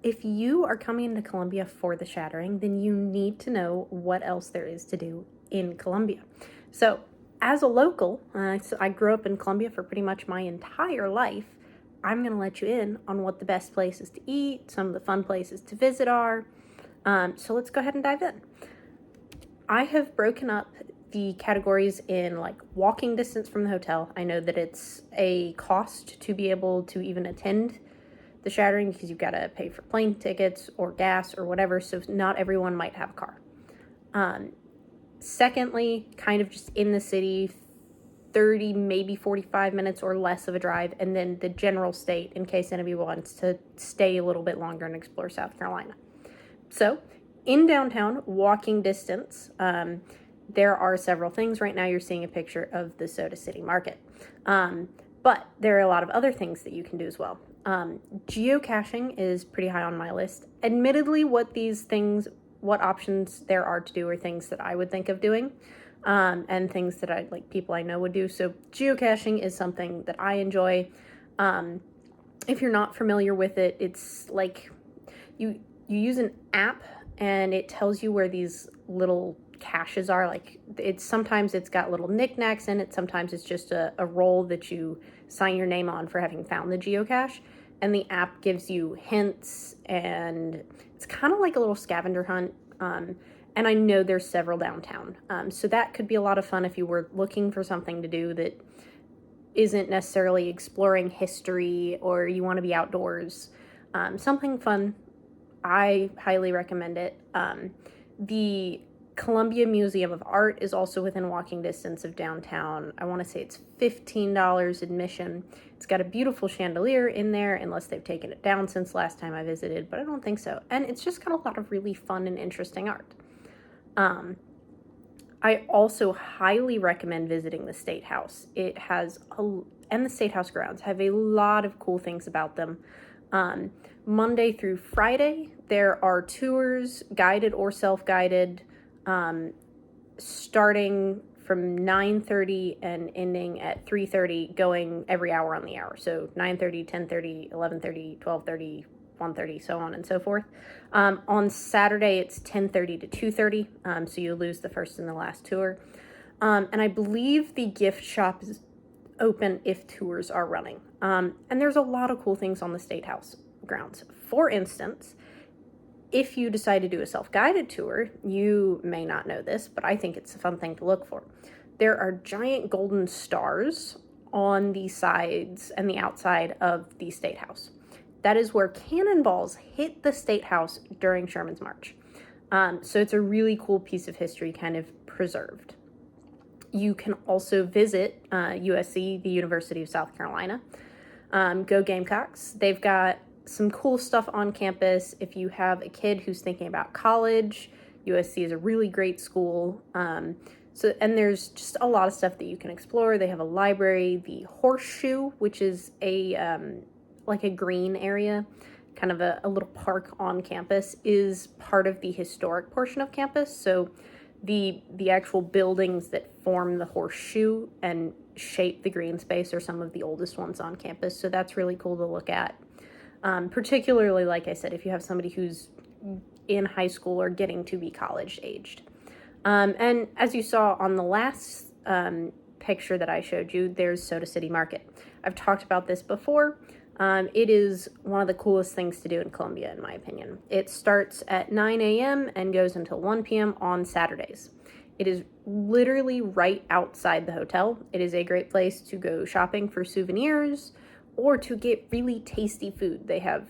if you are coming to Columbia for the Shattering, then you need to know what else there is to do in Columbia. So as a local, so I grew up in Columbia for pretty much my entire life. I'm going to let you in on what the best places to eat, some of the fun places to visit are. So let's go ahead and dive in. I have broken up the categories in like walking distance from the hotel. I know that it's a cost to be able to even attend the Shattering because you've got to pay for plane tickets or gas or whatever, so not everyone might have a car. Secondly, kind of just in the city, 30, maybe 45 minutes or less of a drive, and then the general state in case anybody wants to stay a little bit longer and explore South Carolina. So, in downtown, walking distance, there are several things. Right now you're seeing a picture of the Soda City Market. But there are a lot of other things that you can do as well. Geocaching is pretty high on my list. Admittedly, what options there are to do are things that I would think of doing, and things that people I know would do. So geocaching is something that I enjoy. If you're not familiar with it, it's like you use an app and it tells you where these little caches are. Like sometimes it's got little knickknacks in it. Sometimes it's just a roll that you sign your name on for having found the geocache. And the app gives you hints, and it's kind of like a little scavenger hunt. And I know there's several downtown. So that could be a lot of fun if you were looking for something to do that isn't necessarily exploring history or you want to be outdoors. Something fun. I highly recommend it. The Columbia Museum of Art is also within walking distance of downtown. I want to say it's $15 admission. It's got a beautiful chandelier in there, unless they've taken it down since last time I visited, but I don't think so. And it's just got a lot of really fun and interesting art. I also highly recommend visiting the State House. And the State House grounds have a lot of cool things about them. Monday through Friday, there are tours, guided or self-guided, starting from 9:30 and ending at 3:30, going every hour on the hour. So 9:30, 10:30, 11:30, 12:30, 1:30, so on and so forth. On Saturday, it's 10:30 to 2:30, so you lose the first and the last tour. And I believe the gift shop is open if tours are running. And there's a lot of cool things on the State House grounds. For instance, if you decide to do a self-guided tour, you may not know this, but I think it's a fun thing to look for. There are giant golden stars on the sides and the outside of the State House. That is where cannonballs hit the State House during Sherman's March. So it's a really cool piece of history kind of preserved. You can also visit USC, the University of South Carolina. Go Gamecocks. They've got some cool stuff on campus. If you have a kid who's thinking about college, USC is a really great school. And there's just a lot of stuff that you can explore. They have a library. The Horseshoe, which is like a green area, kind of a little park on campus, is part of the historic portion of campus. So the actual buildings that form the Horseshoe and shape the green space are some of the oldest ones on campus. So that's really cool to look at. Particularly, like I said, if you have somebody who's in high school or getting to be college aged. And as you saw on the last picture that I showed you, there's Soda City Market. I've talked about this before. It is one of the coolest things to do in Columbia, in my opinion. It starts at 9 a.m. and goes until 1 p.m. on Saturdays. It is literally right outside the hotel. It is a great place to go shopping for souvenirs or to get really tasty food. They have,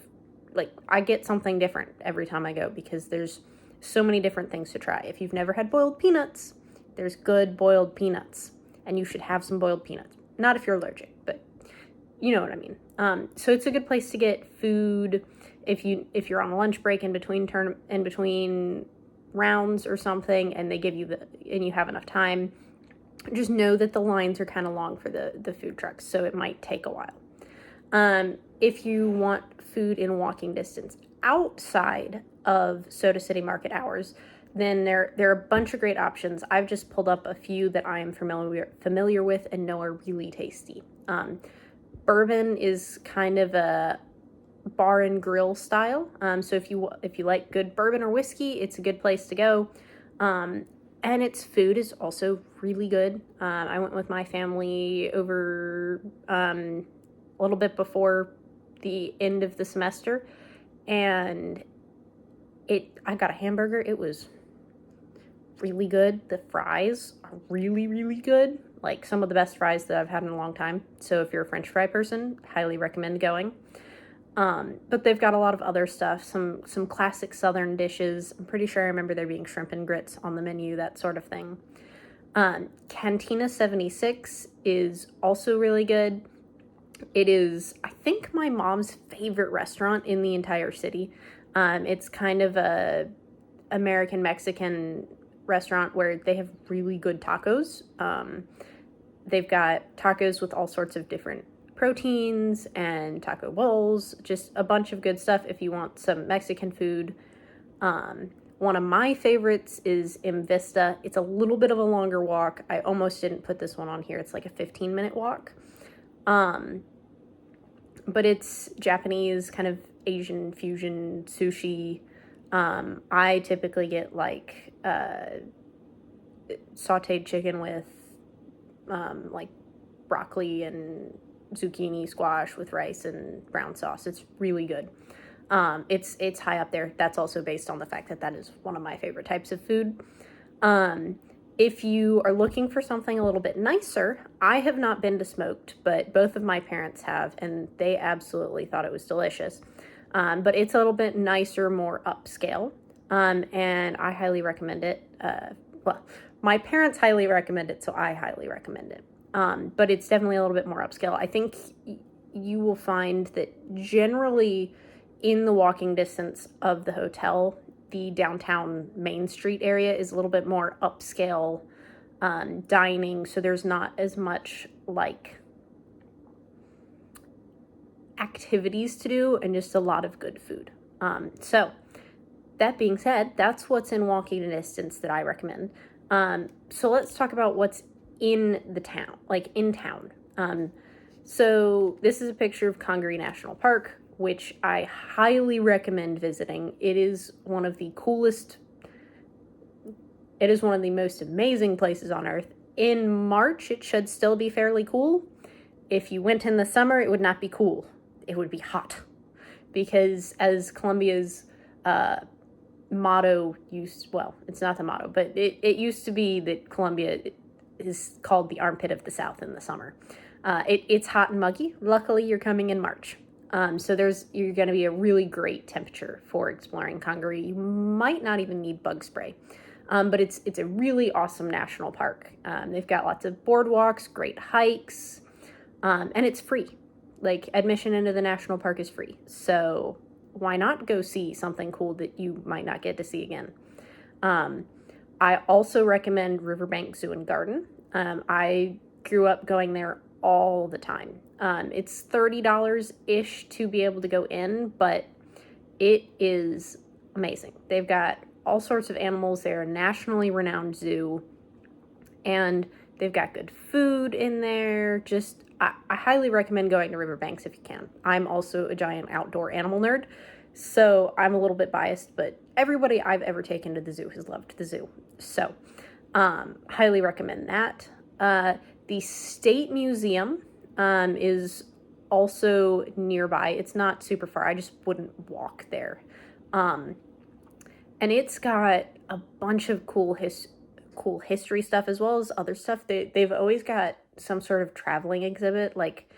I get something different every time I go because there's so many different things to try. If you've never had boiled peanuts, there's good boiled peanuts, and you should have some boiled peanuts. Not if you're allergic, but you know what I mean. So it's a good place to get food if you're on a lunch break in between rounds or something, and they give you and you have enough time. Just know that the lines are kind of long for the food trucks, so it might take a while. If you want food in walking distance outside of Soda City Market hours, then there are a bunch of great options. I've just pulled up a few that I am familiar with and know are really tasty. Bourbon is kind of bar and grill style. So if you like good bourbon or whiskey, it's a good place to go. And its food is also really good. I went with my family over a little bit before the end of the semester, and I got a hamburger. It was really good. The fries are really, really good. Like some of the best fries that I've had in a long time. So if you're a French fry person, highly recommend going. But they've got a lot of other stuff, some classic Southern dishes. I'm pretty sure I remember there being shrimp and grits on the menu, that sort of thing. Cantina 76 is also really good. It is, I think, my mom's favorite restaurant in the entire city. It's kind of a American-Mexican restaurant where they have really good tacos. They've got tacos with all sorts of different proteins and taco bowls, just a bunch of good stuff if you want some Mexican food. One of my favorites is Vista. It's a little bit of a longer walk. I almost didn't put this one on here. It's like a 15-minute walk. But it's Japanese, kind of Asian fusion sushi. I typically get like sauteed chicken with like broccoli and zucchini squash with rice and brown sauce. It's really good. It's high up there. That's also based on the fact that is one of my favorite types of food. If you are looking for something a little bit nicer, I have not been to Smoked, but both of my parents have, and they absolutely thought it was delicious. But it's a little bit nicer, more upscale, and I highly recommend it. Well, my parents highly recommend it, so I highly recommend it. But it's definitely a little bit more upscale. I think you will find that generally in the walking distance of the hotel, the downtown Main Street area is a little bit more upscale dining, so there's not as much like activities to do and just a lot of good food. So that being said, that's what's in walking distance that I recommend. So let's talk about what's in the town, like in town. So this is a picture of Congaree National Park, which I highly recommend visiting. It is one of the coolest, it is one of the most amazing places on earth. In March, it should still be fairly cool. If you went in the summer, it would not be cool. It would be hot. Because as Columbia's motto it's not the motto, but it used to be that Columbia is called the armpit of the South in the summer. It's hot and muggy. Luckily, you're coming in March. So you're going to be a really great temperature for exploring Congaree. You might not even need bug spray. But it's a really awesome national park. They've got lots of boardwalks, great hikes, and it's free. Like, admission into the national park is free. So why not go see something cool that you might not get to see again? I also recommend Riverbank Zoo and Garden. I grew up going there all the time. It's $30-ish to be able to go in, but it is amazing. They've got all sorts of animals. They're a nationally renowned zoo, and they've got good food in there. Just, I highly recommend going to Riverbanks if you can. I'm also a giant outdoor animal nerd, so I'm a little bit biased, but everybody I've ever taken to the zoo has loved the zoo. So, highly recommend that. The State Museum is also nearby. It's not super far. I just wouldn't walk there. And it's got a bunch of cool history stuff as well as other stuff. They've always got some sort of traveling exhibit. Like,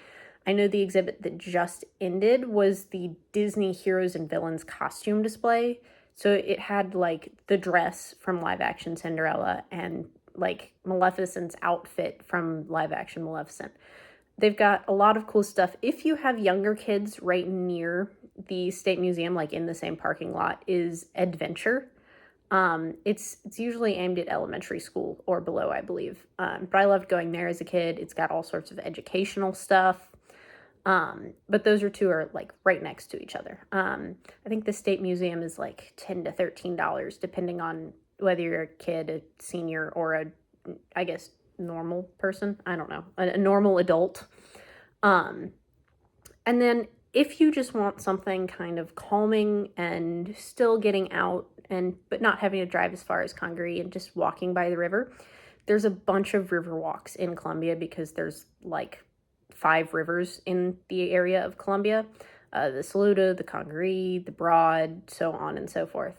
I know the exhibit that just ended was the Disney Heroes and Villains costume display. So it had like the dress from live action Cinderella and like Maleficent's outfit from live action Maleficent. They've got a lot of cool stuff. If you have younger kids, right near the State Museum, like in the same parking lot, is Adventure. It's usually aimed at elementary school or below, I believe. But I loved going there as a kid. It's got all sorts of educational stuff. But those two are like right next to each other. I think the State Museum is like $10 to $13, depending on whether you're a kid, a senior, or I guess, normal person. I don't know, a normal adult. And then if you just want something kind of calming and still getting out but not having to drive as far as Congaree and just walking by the river, there's a bunch of river walks in Columbia because there's like 5 rivers in the area of Columbia. The Saluda, the Congaree, the Broad, so on and so forth.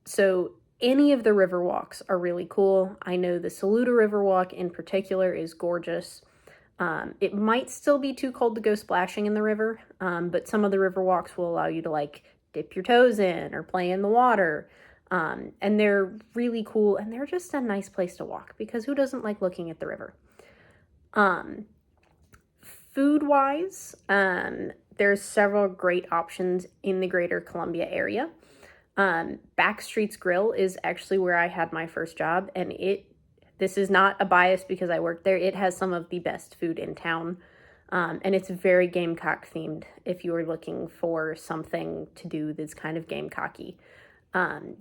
So any of the river walks are really cool. I know the Saluda River Walk in particular is gorgeous. It might still be too cold to go splashing in the river, but some of the river walks will allow you to like dip your toes in or play in the water. And they're really cool, and they're just a nice place to walk because who doesn't like looking at the river? Food-wise, there's several great options in the greater Columbia area. Backstreet's Grill is actually where I had my first job, and this is not a bias because I worked there. It has some of the best food in town, and it's very Gamecock themed if you are looking for something to do that's kind of Gamecocky.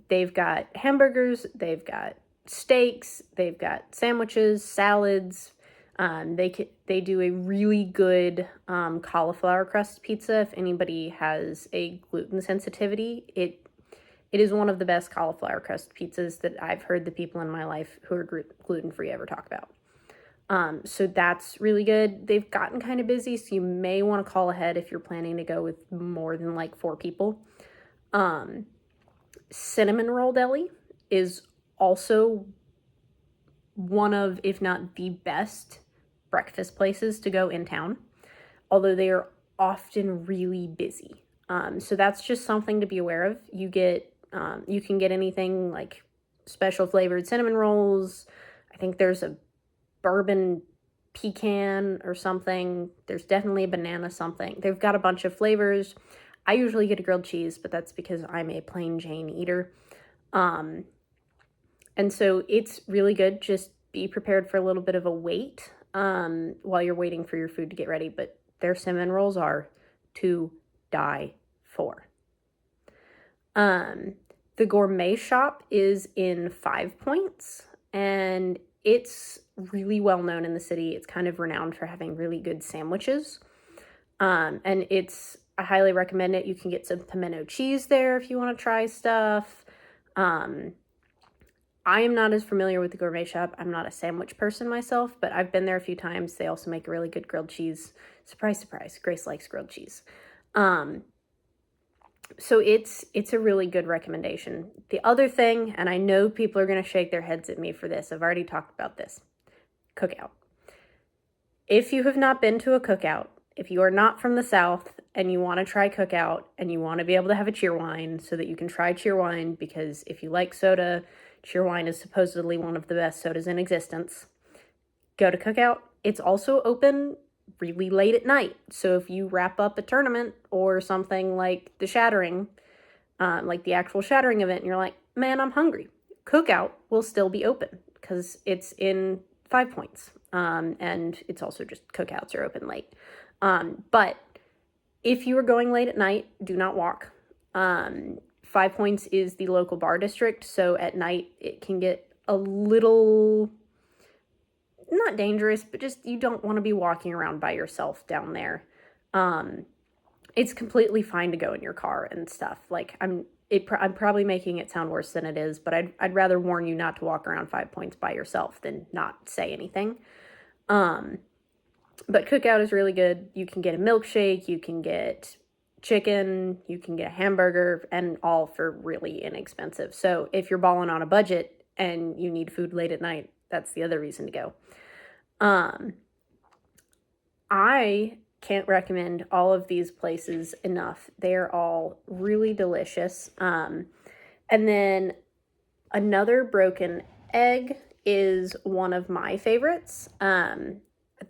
They've got hamburgers, they've got steaks, they've got sandwiches, salads. They do a really good cauliflower crust pizza. If anybody has a gluten sensitivity, it is one of the best cauliflower crust pizzas that I've heard the people in my life who are gluten-free ever talk about. So that's really good. They've gotten kind of busy, so you may want to call ahead if you're planning to go with more than like 4 people. Cinnamon Roll Deli is also one of, if not the best breakfast places to go in town, although they are often really busy. So that's just something to be aware of. You can get anything like special flavored cinnamon rolls. I think there's a bourbon pecan or something. There's definitely a banana something. They've got a bunch of flavors. I usually get a grilled cheese, but that's because I'm a plain Jane eater. And so it's really good. Just be prepared for a little bit of a wait while you're waiting for your food to get ready. But their cinnamon rolls are to die for. The Gourmet Shop is in 5 Points, and it's really well known in the city. It's kind of renowned for having really good sandwiches. And I highly recommend it. You can get some pimento cheese there if you want to try stuff. I am not as familiar with the Gourmet Shop. I'm not a sandwich person myself, but I've been there a few times. They also make a really good grilled cheese. Surprise, surprise. Grace likes grilled cheese. So it's a really good recommendation. The other thing, and I know people are going to shake their heads at me for this. I've already talked about this. Cookout. If you have not been to a cookout, if you are not from the South and you want to try cookout and you want to be able to have a cheerwine so that you can try cheerwine, because if you like soda, cheerwine is supposedly one of the best sodas in existence, go to cookout. It's also open really late at night. So if you wrap up a tournament or something like the Shattering, like the actual Shattering event, and you're like, man, I'm hungry, cookout will still be open because it's in 5 Points. And it's also just cookouts are open late. But if you are going late at night, do not walk. 5 Points is the local bar district, so at night it can get a little, not dangerous, but just you don't want to be walking around by yourself down there. It's completely fine to go in your car and stuff. Like I'm probably making it sound worse than it is, but I'd rather warn you not to walk around 5 Points by yourself than not say anything. But cookout is really good. You can get a milkshake, you can get chicken, you can get a hamburger, and all for really inexpensive. So if you're balling on a budget and you need food late at night, that's the other reason to go. I can't recommend all of these places enough. They're all really delicious. And then another Broken Egg is one of my favorites.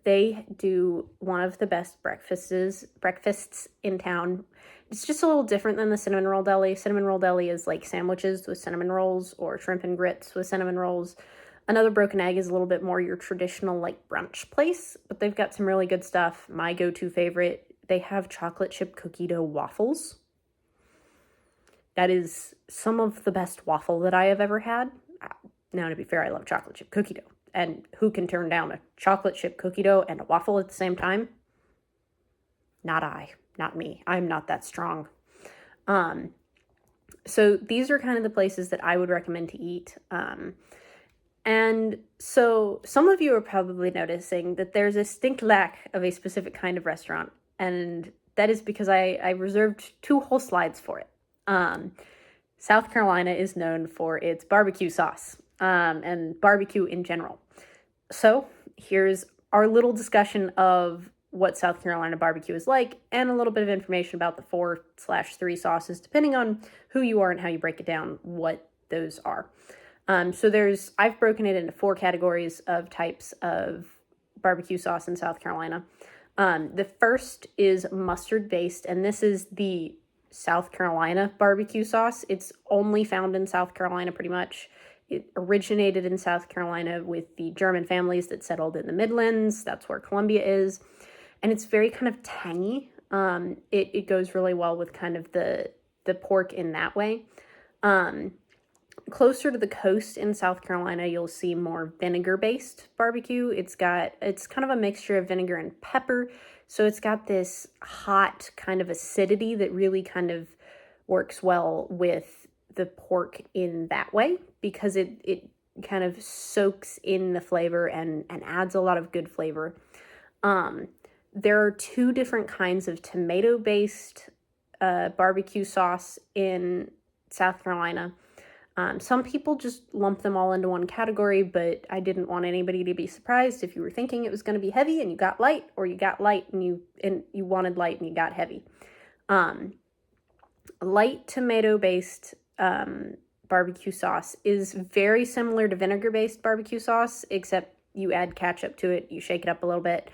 They do one of the best breakfasts in town. It's just a little different than the Cinnamon Roll Deli. Cinnamon Roll Deli is like sandwiches with cinnamon rolls or shrimp and grits with cinnamon rolls. Another Broken Egg is a little bit more your traditional like brunch place, but they've got some really good stuff. My go-to favorite, they have chocolate chip cookie dough waffles. That is some of the best waffle that I have ever had. Now, to be fair, I love chocolate chip cookie dough. And who can turn down a chocolate chip cookie dough and a waffle at the same time? Not I. not me. I'm not that strong. So these are kind of the places that I would recommend to eat. And so some of you are probably noticing that there's a distinct lack of a specific kind of restaurant. And that is because I reserved 2 whole slides for it. South Carolina is known for its barbecue sauce, and barbecue in general. So here's our little discussion of what South Carolina barbecue is like, and a little bit of information about the 4/3 sauces, depending on who you are and how you break it down, what those are. So I've broken it into 4 categories of types of barbecue sauce in South Carolina. The first is mustard based, and this is the South Carolina barbecue sauce. It's only found in South Carolina pretty much. It originated in South Carolina with the German families that settled in the Midlands. That's where Columbia is. And it's very kind of tangy. It goes really well with kind of the pork in that way. Closer to the coast in South Carolina, you'll see more vinegar-based barbecue. It's kind of a mixture of vinegar and pepper. So it's got this hot kind of acidity that really kind of works well with the pork in that way, because it kind of soaks in the flavor and adds a lot of good flavor. There are 2 different kinds of tomato-based barbecue sauce in South Carolina. Some people just lump them all into one category, but I didn't want anybody to be surprised if you were thinking it was going to be heavy and you got light, or you got light and you wanted light and you got heavy. Light tomato-based barbecue sauce is very similar to vinegar-based barbecue sauce, except you add ketchup to it, you shake it up a little bit,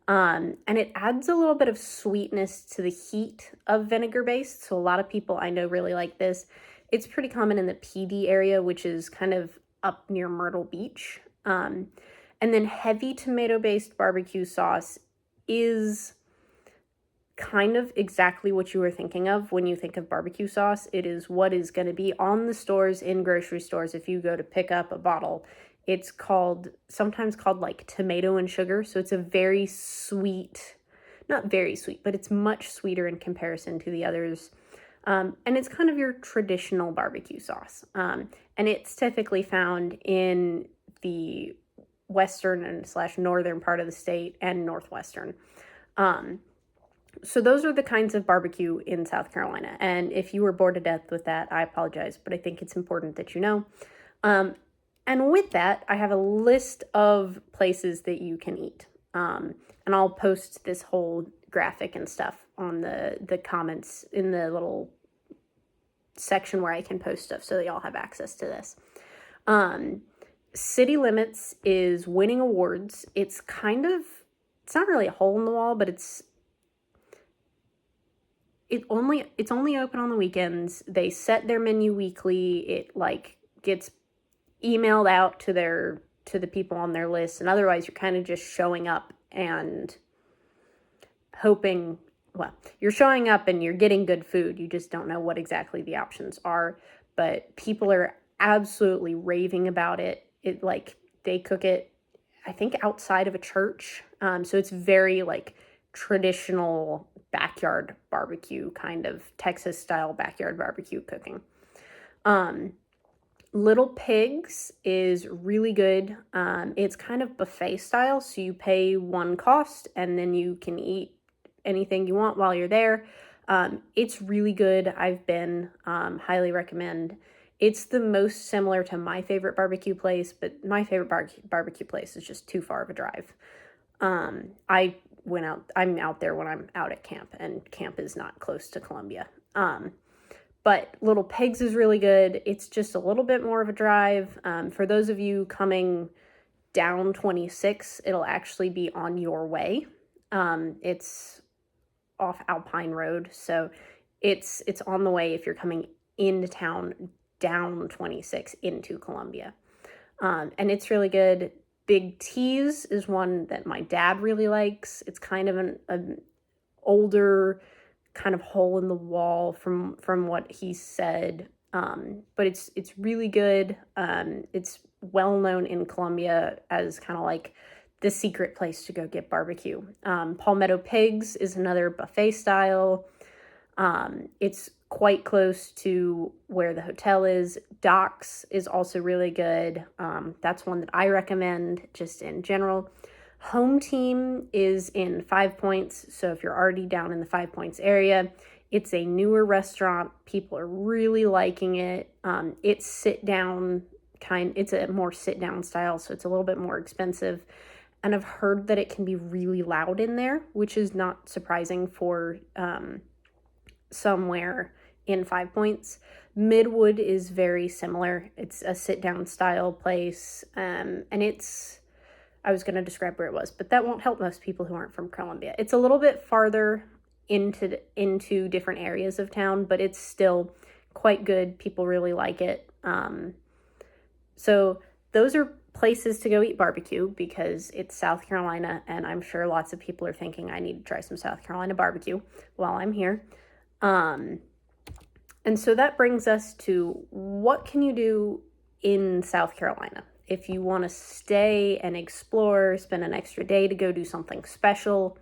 and it adds a little bit of sweetness to the heat of vinegar-based, so a lot of people I know really like this. It's pretty common in the PD area, which is kind of up near Myrtle Beach. And then heavy tomato-based barbecue sauce is kind of exactly what you were thinking of when you think of barbecue sauce. It is what is going to be on the stores, in grocery stores, if you go to pick up a bottle. It's sometimes called like tomato and sugar. So it's a very sweet, not very sweet, but it's much sweeter in comparison to the others. And it's kind of your traditional barbecue sauce. And it's typically found in the western and / northern part of the state and northwestern. So those are the kinds of barbecue in South Carolina. And if you were bored to death with that, I apologize, but I think it's important that you know. And with that, I have a list of places that you can eat. And I'll post this whole graphic and stuff on the comments in the little section where I can post stuff so that y'all have access to this. City Limits is winning awards. It's not really a hole in the wall, but it's only open on the weekends. They set their menu weekly. It like gets emailed out to the people on their list, and otherwise you're kind of just showing up and hoping. Well, you're showing up and you're getting good food. You just don't know what exactly the options are, but people are absolutely raving about it. They cook it, I think, outside of a church. So it's very like traditional backyard barbecue, kind of Texas style backyard barbecue cooking. Little Pigs is really good. It's kind of buffet style. So you pay one cost and then you can eat anything you want while you're there. It's really good. I've been, highly recommend. It's the most similar to my favorite barbecue place, but my favorite barbecue place is just too far of a drive. I'm out there when I'm out at camp, and camp is not close to Columbia. But Little Pigs is really good. It's just a little bit more of a drive. For those of you coming down 26, it'll actually be on your way. It's off Alpine Road, so it's on the way if you're coming into town down 26 into Columbia. And it's really good. Big T's is one that my dad really likes. It's kind of an older kind of hole in the wall from what he said, but it's really good. It's well known in Columbia as kind of like the secret place to go get barbecue. Palmetto Pigs is another buffet style. It's quite close to where the hotel is. Docks is also really good. That's one that I recommend just in general. Home Team is in Five Points. So if you're already down in the Five Points area, it's a newer restaurant. People are really liking it. It's it's a more sit down style, so it's a little bit more expensive. And I've heard that it can be really loud in there, which is not surprising for somewhere in Five Points. Midwood is very similar. It's a sit-down style place, and I was going to describe where it was, but that won't help most people who aren't from Columbia. It's a little bit farther into different areas of town, but it's still quite good. People really like it. So those are places to go eat barbecue because it's South Carolina, and I'm sure lots of people are thinking I need to try some South Carolina barbecue while I'm here. And so that brings us to what can you do in South Carolina? If you want to stay and explore, spend an extra day to go do something special,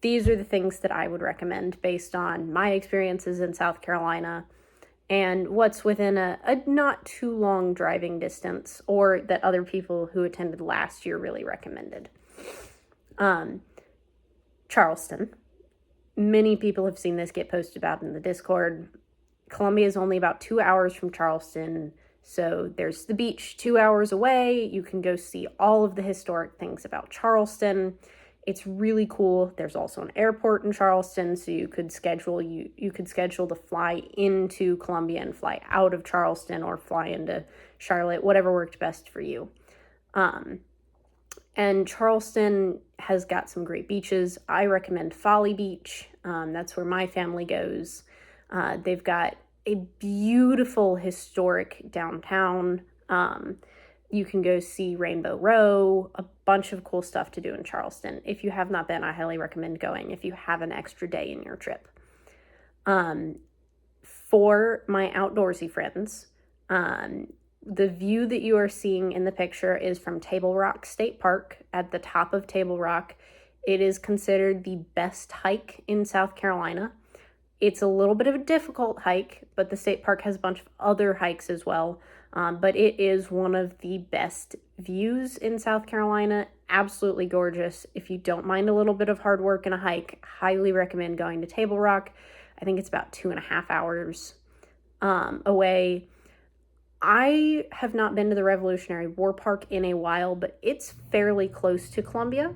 these are the things that I would recommend based on my experiences in South Carolina and what's within a not too long driving distance, or that other people who attended last year really recommended. Charleston. Many people have seen this get posted about in the Discord. Columbia is only about 2 hours from Charleston, so there's the beach 2 hours away. You can go see all of the historic things about Charleston. It's really cool. There's also an airport in Charleston, so you could schedule to fly into Columbia and fly out of Charleston, or fly into Charlotte, whatever worked best for you. And Charleston has got some great beaches. I recommend Folly Beach. That's where my family goes. They've got a beautiful historic downtown. You can go see Rainbow Row, a bunch of cool stuff to do in Charleston. If you have not been, I highly recommend going if you have an extra day in your trip. For my outdoorsy friends, the view that you are seeing in the picture is from Table Rock State Park. At the top of Table Rock, it is considered the best hike in South Carolina. It's a little bit of a difficult hike, but the state park has a bunch of other hikes as well. But it is one of the best views in South Carolina. Absolutely gorgeous. If you don't mind a little bit of hard work and a hike, highly recommend going to Table Rock. I think it's about 2.5 hours away. I have not been to the Revolutionary War Park in a while, but it's fairly close to Columbia.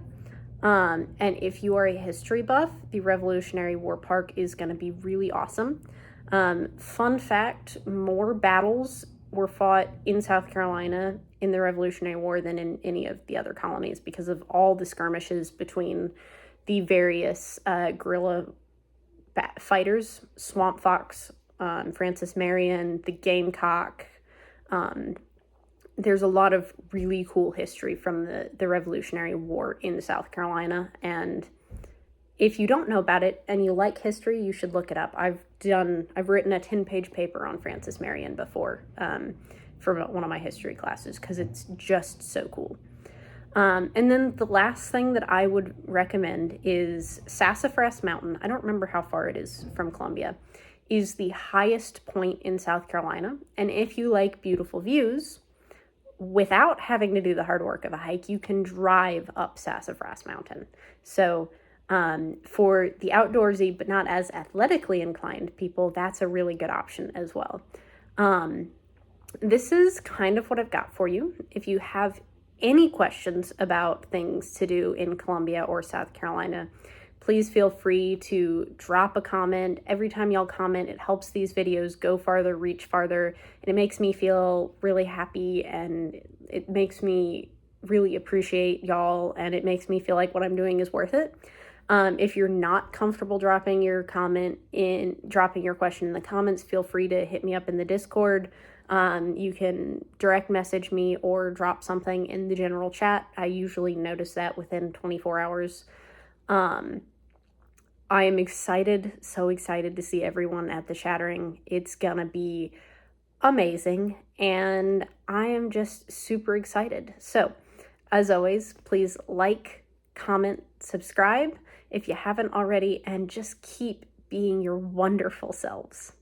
And if you are a history buff, the Revolutionary War Park is going to be really awesome. Fun fact, more battles were fought in South Carolina in the Revolutionary War than in any of the other colonies because of all the skirmishes between the various guerrilla fighters, Swamp Fox, Francis Marion, the Gamecock. There's a lot of really cool history from the Revolutionary War in South Carolina, and if you don't know about it and you like history, you should look it up. I've written a 10-page paper on Francis Marion before for one of my history classes because it's just so cool. And then the last thing that I would recommend is Sassafras Mountain. I don't remember how far it is from Columbia. Is the highest point in South Carolina. And if you like beautiful views, without having to do the hard work of a hike, you can drive up Sassafras Mountain. So for the outdoorsy but not as athletically inclined people, that's a really good option as well. This is kind of what I've got for you. If you have any questions about things to do in Columbia or South Carolina, please feel free to drop a comment. Every time y'all comment, it helps these videos go farther, reach farther, and it makes me feel really happy, and it makes me really appreciate y'all, and it makes me feel like what I'm doing is worth it. If you're not comfortable dropping your question in the comments, feel free to hit me up in the Discord. You can direct message me or drop something in the general chat. I usually notice that within 24 hours. I am so excited to see everyone at the Shattering. It's gonna be amazing, and I am just super excited. So, As always, please like, comment, subscribe if you haven't already, and just keep being your wonderful selves.